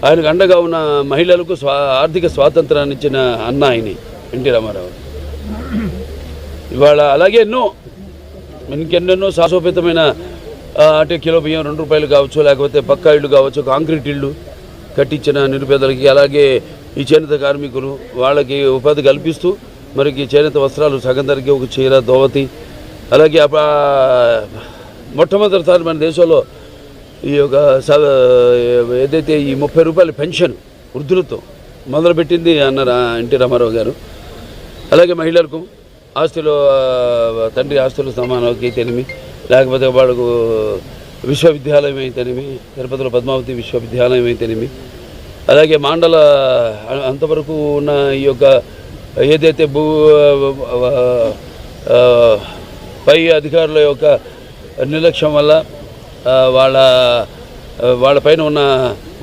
ఆయనకు అండగా ఉన్న మహిళలకు ఆర్థిక స్వాతంత్రాన్ని ఇచ్చిన అన్న ఆయన ఎన్టీ రామారావు. ఇవాళ అలాగే ఇంకెన్నెన్నో శాశ్వతమైన అంటే కిలో బియ్యం 2 రూపాయలు కావచ్చు, లేకపోతే పక్కా ఇళ్ళు కావచ్చు, కాంక్రీట్ ఇళ్ళు కట్టించిన నిరుపేదలకి, అలాగే ఈ చేనేత కార్మికులు వాళ్ళకి ఉపాధి కల్పిస్తూ మరికి చేనేత వస్త్రాలు సగం ధరకి ఒక చీర దోవతి, అలాగే మొట్టమొదటిసారి మన దేశంలో ఈ యొక్క ఏదైతే ఈ 30 రూపాయల పెన్షన్ వృద్ధులతో మొదలుపెట్టింది అన్నారు ఎన్టీ రామారావు గారు. అలాగే మహిళలకు ఆస్తులు తండ్రి ఆస్తులు సమానకి అయితేనేమి, లేకపోతే వాళ్ళకు విశ్వవిద్యాలయం అయితేనేమి, తిరుపతిలో పద్మావతి విశ్వవిద్యాలయం అయితేనేమి, అలాగే మాండల అంతవరకు ఉన్న ఈ యొక్క ఏదైతే పై అధికారుల యొక్క నిర్లక్ష్యం వల్ల వాళ్ళపైన ఉన్న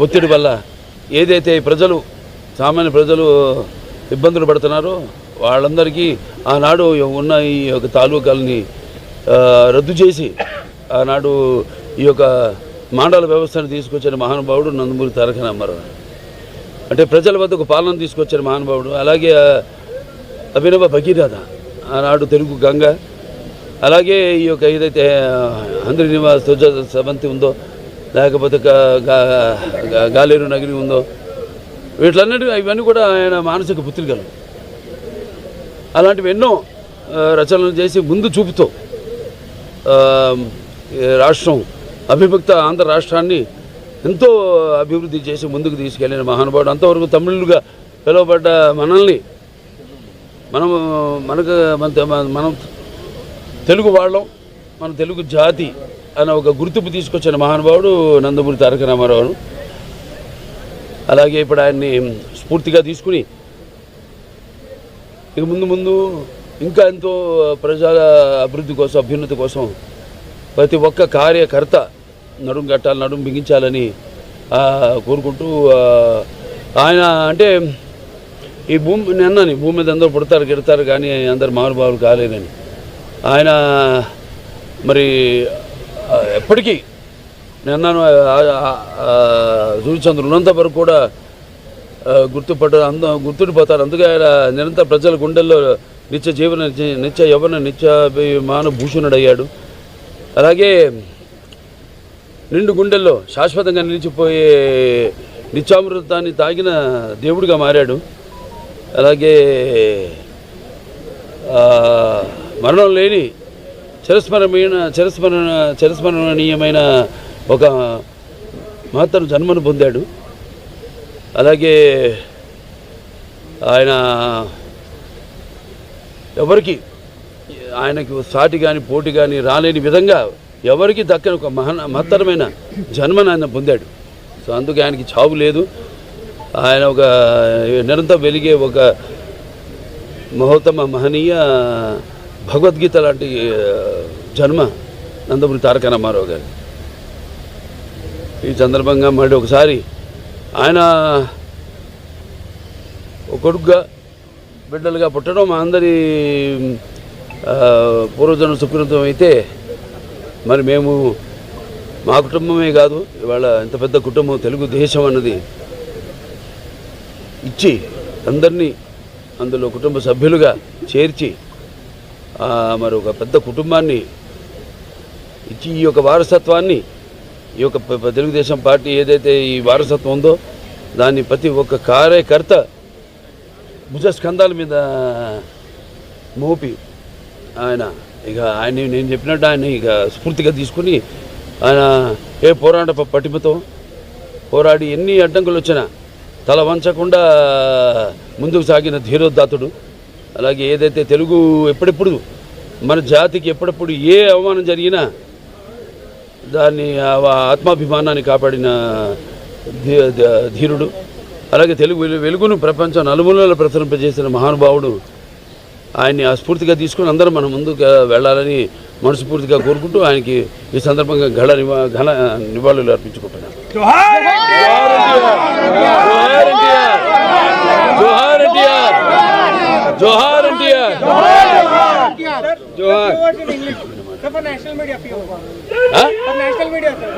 ఒత్తిడి వల్ల ఏదైతే సామాన్య ప్రజలు ఇబ్బందులు పడుతున్నారో వాళ్ళందరికీ ఆనాడు ఉన్న ఈ యొక్క తాలూకాలని రద్దు చేసి ఆనాడు ఈ యొక్క మండల వ్యవస్థను తీసుకొచ్చిన మహానుభావుడు నందమూరి తారక రామారావు. అంటే ప్రజల వద్దకు పాలన తీసుకొచ్చిన మహానుభావుడు. అలాగే అభినవ భగీరథ ఆనాడు తెలుగు గంగ, అలాగే ఈ యొక్క ఏదైతే అందరి నివాస సమంతి ఉందో, లేకపోతే గాలేరు నగిరి ఉందో, ఇవన్నీ కూడా ఆయన మానసిక పుత్రికలు. అలాంటివి ఎన్నో రచనలు చేసి ముందు చూపుతో రాష్ట్రం అవిభక్త ఆంధ్ర రాష్ట్రాన్ని ఎంతో అభివృద్ధి చేసి ముందుకు తీసుకెళ్ళిన మహానుభావుడు. అంతవరకు తమిళులుగా పిలువబడ్డ మనల్ని మనం తెలుగు వాళ్ళం, మన తెలుగు జాతి అనే ఒక గుర్తింపు తీసుకొచ్చిన మహానుభావుడు నందమూరి తారక రామారావు. అలాగే ఇప్పుడు ఆయన్ని స్ఫూర్తిగా తీసుకుని ఇక ముందు ఇంకా ఎంతో ప్రజల అభివృద్ధి కోసం, అభ్యున్నతి కోసం ప్రతి ఒక్క కార్యకర్త నడుం బిగించాలని కోరుకుంటూ ఆయన అంటే ఈ భూమి మీద అందరూ పుడతారు కానీ అందరు మహానుభావులు కాలేరని ఆయన మరి ఎప్పటికీ నేను సూర్యచంద్రుడు ఉన్నంత వరకు కూడా గుర్తుండిపోతారు. అందుకే ఆయన నిరంతర ప్రజల గుండెల్లో నిత్య యవ్వన నిత్యాభిమాన భూషణుడయ్యాడు. అలాగే నిండు గుండెల్లో శాశ్వతంగా నిలిచిపోయే నిత్యామృతాన్ని తాగిన దేవుడిగా మారాడు. అలాగే మరణం లేని చిరస్మరణీయమైన ఒక మహత్తర జన్మను పొందాడు. అలాగే ఆయన ఆయనకు సాటి కానీ పోటీ కానీ రాలేని విధంగా ఎవరికి దక్కని ఒక మహత్తరమైన జన్మను ఆయన పొందాడు. సో అందుకే ఆయనకి చావు లేదు. ఆయన ఒక నిరంతరం వెలిగే ఒక మహనీయ భగవద్గీత లాంటి జన్మ నందమూరి తారక రామారావు గారు. ఈ సందర్భంగా మళ్ళీ ఒకసారి ఆయన ఒక కొడుకుగా బిడ్డలుగా పుట్టడం మా అందరి పూర్వజన్మ సుకృతం అయితే, మరి మేము మా కుటుంబమే కాదు, ఇవాళ ఇంత పెద్ద కుటుంబం తెలుగుదేశం అన్నది ఇచ్చి అందరినీ అందులో కుటుంబ సభ్యులుగా చేర్చి మరి ఒక పెద్ద కుటుంబాన్ని ఇచ్చి ఈ యొక్క వారసత్వాన్ని, ఈ యొక్క తెలుగుదేశం పార్టీ ఏదైతే ఈ వారసత్వం ఉందో దాన్ని ప్రతి ఒక్క కార్యకర్త భుజస్కంధాల మీద మోపి నేను చెప్పినట్టు ఆయన ఇక స్ఫూర్తిగా తీసుకుని ఆయన ఏ పోరాట పటిమతో పోరాడి ఎన్ని అడ్డంకులు వచ్చినా తల వంచకుండా ముందుకు సాగిన ధీరోద్ధాతుడు. అలాగే ఏదైతే తెలుగు ఎప్పుడెప్పుడు మన జాతికి ఎప్పుడెప్పుడు ఏ అవమానం జరిగినా దాన్ని ఆత్మాభిమానాన్ని కాపాడిన ధీరుడు. అలాగే తెలుగు వెలుగును ప్రపంచం నలుమూలలో ప్రసరింపజేసిన మహానుభావుడు. ఆయన్ని స్ఫూర్తిగా తీసుకుని అందరం మనం ముందుకు వెళ్ళాలని మనస్ఫూర్తిగా కోరుకుంటూ ఆయనకి ఈ సందర్భంగా ఘన నివాళులు అర్పించుకుంటున్నాను. జోహార్ NTR. For national media, huh? For national media, sir.